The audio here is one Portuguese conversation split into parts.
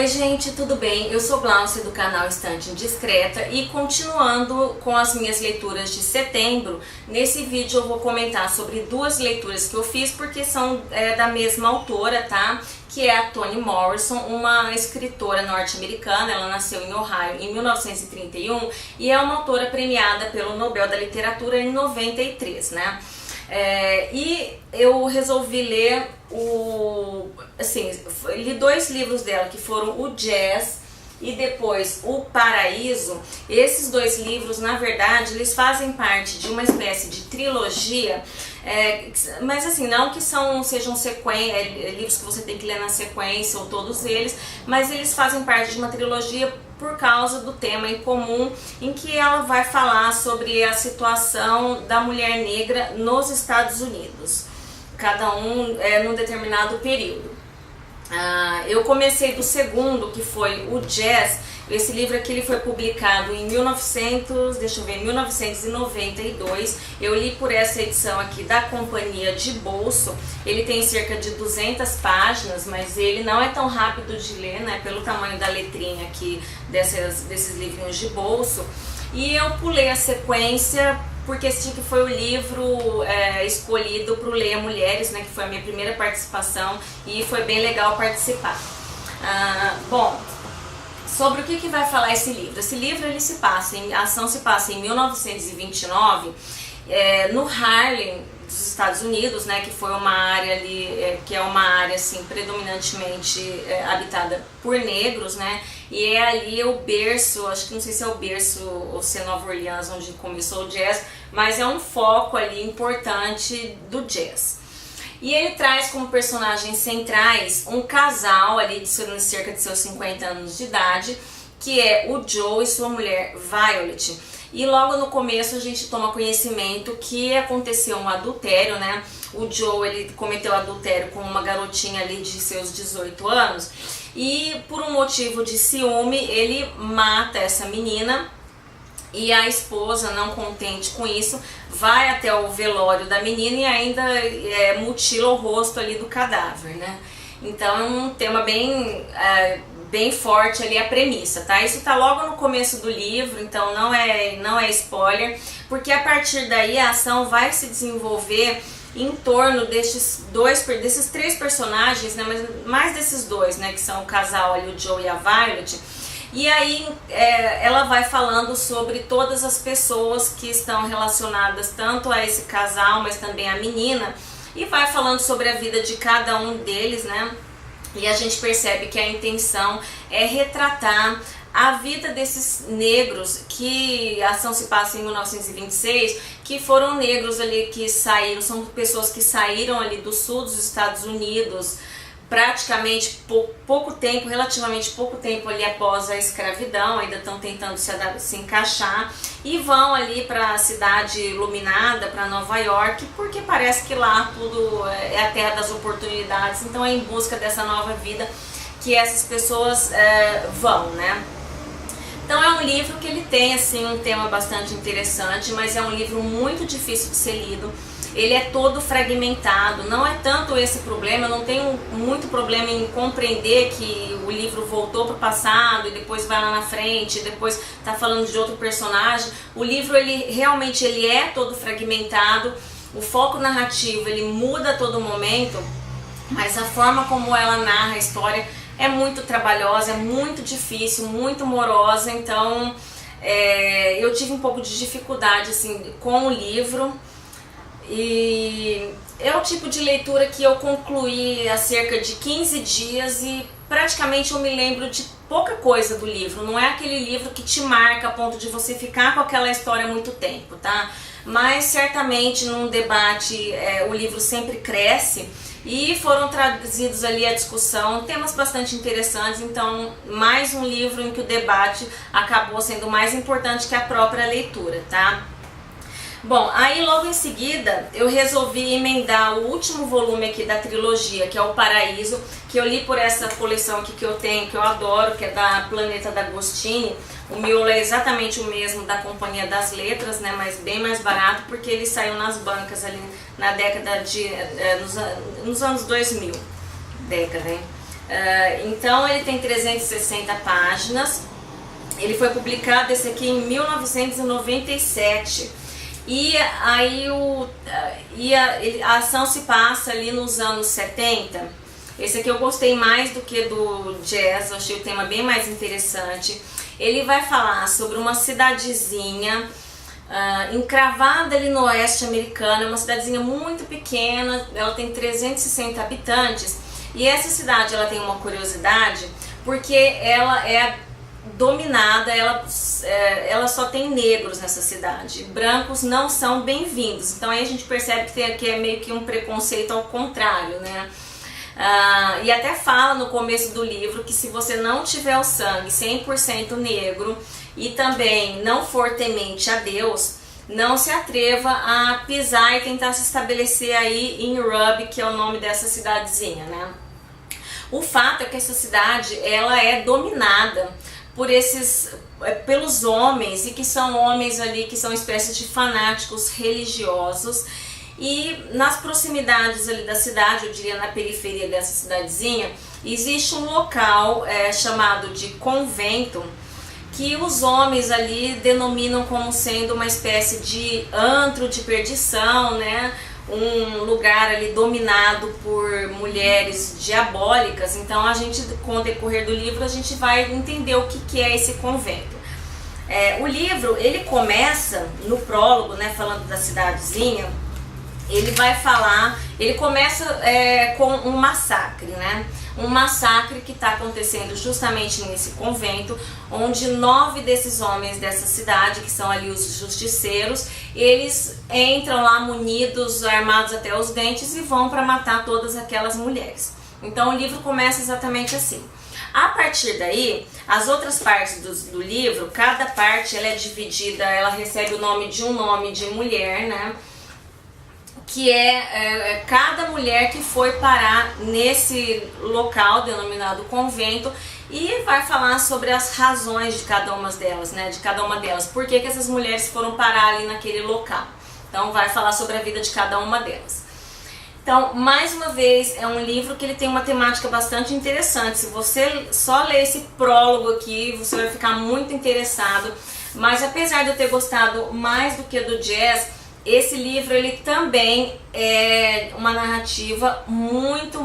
gente, tudo bem? Eu sou Glaucia do canal Estante Indiscreta e continuando com as minhas leituras de setembro, nesse vídeo eu vou comentar sobre duas leituras que eu fiz porque são da mesma autora, tá? Que é a Toni Morrison, uma escritora norte-americana. Ela nasceu em Ohio em 1931 e é uma autora premiada pelo Nobel da Literatura em 93, né? E eu resolvi ler li dois livros dela, que foram o Jazz e depois o Paraíso. Esses dois livros, na verdade, eles fazem parte de uma espécie de trilogia, mas assim, não que sejam livros que você tem que ler na sequência ou todos eles, mas eles fazem parte de uma trilogia por causa do tema em comum, em que ela vai falar sobre a situação da mulher negra nos Estados Unidos, cada um num determinado período. Eu comecei do segundo, que foi o Jazz. Esse livro aqui ele foi publicado em 1992. Eu li por essa edição aqui da Companhia de Bolso. Ele tem cerca de 200 páginas, mas ele não é tão rápido de ler, né, pelo tamanho da letrinha aqui desses livrinhos de bolso. E eu pulei a sequência porque esse aqui foi o livro escolhido para o Leia Mulheres, né, que foi a minha primeira participação e foi bem legal participar. Bom, sobre o que vai falar esse livro? Esse livro a ação se passa em 1929, no Harlem dos Estados Unidos, né, que foi uma área ali, que é uma área assim predominantemente habitada por negros, né, e é ali o berço, acho que não sei se é o berço ou se é Nova Orleans onde começou o jazz, mas é um foco ali importante do jazz. E ele traz como personagens centrais um casal ali de cerca de seus 50 anos de idade, que é o Joe e sua mulher Violet. E logo no começo a gente toma conhecimento que aconteceu um adultério, né? O Joe, ele cometeu adultério com uma garotinha ali de seus 18 anos e por um motivo de ciúme ele mata essa menina. E a esposa, não contente com isso, vai até o velório da menina e ainda mutila o rosto ali do cadáver, né? Então é um tema bem forte ali a premissa, tá? Isso tá logo no começo do livro, então não é spoiler, porque a partir daí a ação vai se desenvolver em torno desses três personagens, né? Mas mais desses dois, né? Que são o casal ali, o Joe e a Violet. E aí ela vai falando sobre todas as pessoas que estão relacionadas tanto a esse casal, mas também a menina, e vai falando sobre a vida de cada um deles, né? E a gente percebe que a intenção é retratar a vida desses negros, que a ação se passa em 1926, que foram negros ali que saíram, são pessoas que saíram ali do sul dos Estados Unidos, praticamente relativamente pouco tempo ali após a escravidão, ainda estão tentando se encaixar e vão ali para a cidade iluminada, para Nova York, porque parece que lá tudo é a terra das oportunidades, então é em busca dessa nova vida que essas pessoas vão, né? Então é um livro que ele tem assim um tema bastante interessante, mas é um livro muito difícil de ser lido. Ele é todo fragmentado, não é tanto esse problema, eu não tenho muito problema em compreender que o livro voltou para o passado e depois vai lá na frente, depois está falando de outro personagem. O livro realmente é todo fragmentado, o foco narrativo ele muda a todo momento, mas a forma como ela narra a história é muito trabalhosa, é muito difícil, muito morosa, então eu tive um pouco de dificuldade assim, com o livro. E é o tipo de leitura que eu concluí há cerca de 15 dias e praticamente eu me lembro de pouca coisa do livro. Não é aquele livro que te marca a ponto de você ficar com aquela história há muito tempo, tá? Mas certamente num debate o livro sempre cresce e foram trazidos ali à discussão temas bastante interessantes, então mais um livro em que o debate acabou sendo mais importante que a própria leitura, tá? Bom, aí logo em seguida eu resolvi emendar o último volume aqui da trilogia, que é o Paraíso, que eu li por essa coleção aqui que eu tenho, que eu adoro, que é da Planeta D'Agostini. O miolo é exatamente o mesmo da Companhia das Letras, né, mas bem mais barato, porque ele saiu nas bancas ali na década nos anos 2000, hein? Então ele tem 360 páginas. Ele foi publicado esse aqui em 1997. E aí a ação se passa ali nos anos 70. Esse aqui eu gostei mais do que do jazz, eu achei o tema bem mais interessante. Ele vai falar sobre uma cidadezinha encravada ali no oeste americano, uma cidadezinha muito pequena, ela tem 360 habitantes. E essa cidade ela tem uma curiosidade, porque ela é dominada, ela só tem negros nessa cidade, brancos não são bem-vindos. Então aí a gente percebe que é meio que um preconceito ao contrário, né? E até fala no começo do livro que se você não tiver o sangue 100% negro e também não for temente a Deus, não se atreva a pisar e tentar se estabelecer aí em Ruby, que é o nome dessa cidadezinha, né? O fato é que essa cidade ela é dominada pelos homens, e que são homens ali que são espécies de fanáticos religiosos. E nas proximidades ali da cidade, eu diria na periferia dessa cidadezinha, existe um local chamado de convento, que os homens ali denominam como sendo uma espécie de antro de perdição, né? Um lugar ali dominado por mulheres diabólicas. Então a gente, com o decorrer do livro, a gente vai entender o que é esse convento. O livro, ele começa no prólogo, né, falando da cidadezinha. Ele começa com um massacre, né? Um massacre que está acontecendo justamente nesse convento, onde 9 desses homens dessa cidade, que são ali os justiceiros, eles entram lá munidos, armados até os dentes e vão para matar todas aquelas mulheres. Então o livro começa exatamente assim. A partir daí, as outras partes do livro, cada parte ela é dividida, ela recebe o nome de mulher, né? Que é cada mulher que foi parar nesse local denominado convento, e vai falar sobre as razões de cada uma delas, né? De cada uma delas, por que essas mulheres foram parar ali naquele local. Então vai falar sobre a vida de cada uma delas. Então, mais uma vez, é um livro que ele tem uma temática bastante interessante. Se você só ler esse prólogo aqui, você vai ficar muito interessado. Mas apesar de eu ter gostado mais do que do jazz, esse livro ele também é uma narrativa muito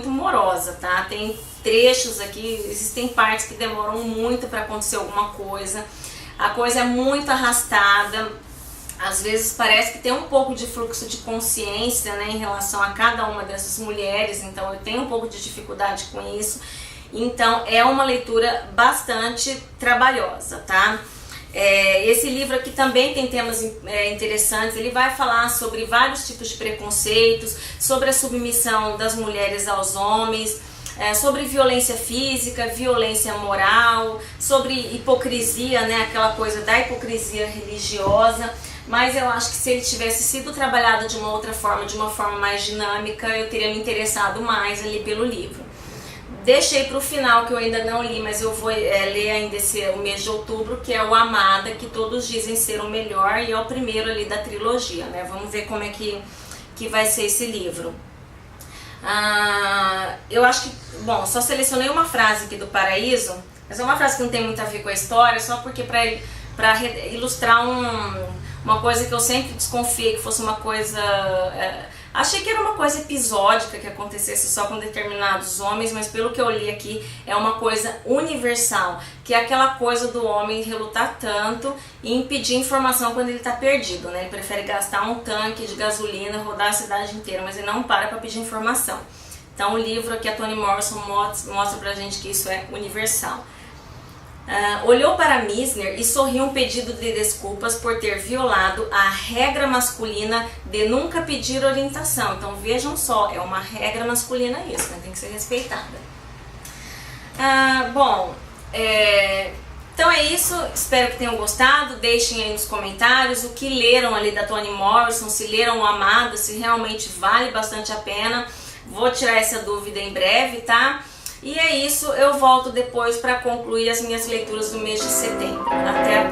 morosa, tá? Tem trechos aqui, existem partes que demoram muito para acontecer alguma coisa. A coisa é muito arrastada. Às vezes parece que tem um pouco de fluxo de consciência, né, em relação a cada uma dessas mulheres. Então eu tenho um pouco de dificuldade com isso. Então é uma leitura bastante trabalhosa, tá? Esse livro aqui também tem temas interessantes. Ele vai falar sobre vários tipos de preconceitos, sobre a submissão das mulheres aos homens, sobre violência física, violência moral, sobre hipocrisia, né, aquela coisa da hipocrisia religiosa. Mas eu acho que se ele tivesse sido trabalhado de uma outra forma, de uma forma mais dinâmica, eu teria me interessado mais ali pelo livro. Deixei para o final, que eu ainda não li, mas eu vou ler ainda o mês de outubro, que é o Amada, que todos dizem ser o melhor, e é o primeiro ali da trilogia, né? Vamos ver como é que vai ser esse livro. Eu acho que, bom, só selecionei uma frase aqui do Paraíso, mas é uma frase que não tem muito a ver com a história, só porque para ilustrar uma coisa que eu sempre desconfiei que fosse uma coisa... Achei que era uma coisa episódica, que acontecesse só com determinados homens, mas pelo que eu li aqui, é uma coisa universal, que é aquela coisa do homem relutar tanto e impedir informação quando ele está perdido, né? Ele prefere gastar um tanque de gasolina, rodar a cidade inteira, mas ele não para pedir informação. Então o livro aqui, a Toni Morrison mostra pra gente que isso é universal. Olhou para Misner e sorriu um pedido de desculpas por ter violado a regra masculina de nunca pedir orientação. Então vejam só, é uma regra masculina isso, né? Tem que ser respeitada. Então é isso, espero que tenham gostado. Deixem aí nos comentários o que leram ali da Toni Morrison, se leram o Amada, se realmente vale bastante a pena. Vou tirar essa dúvida em breve, tá? E é isso, eu volto depois para concluir as minhas leituras do mês de setembro. Até a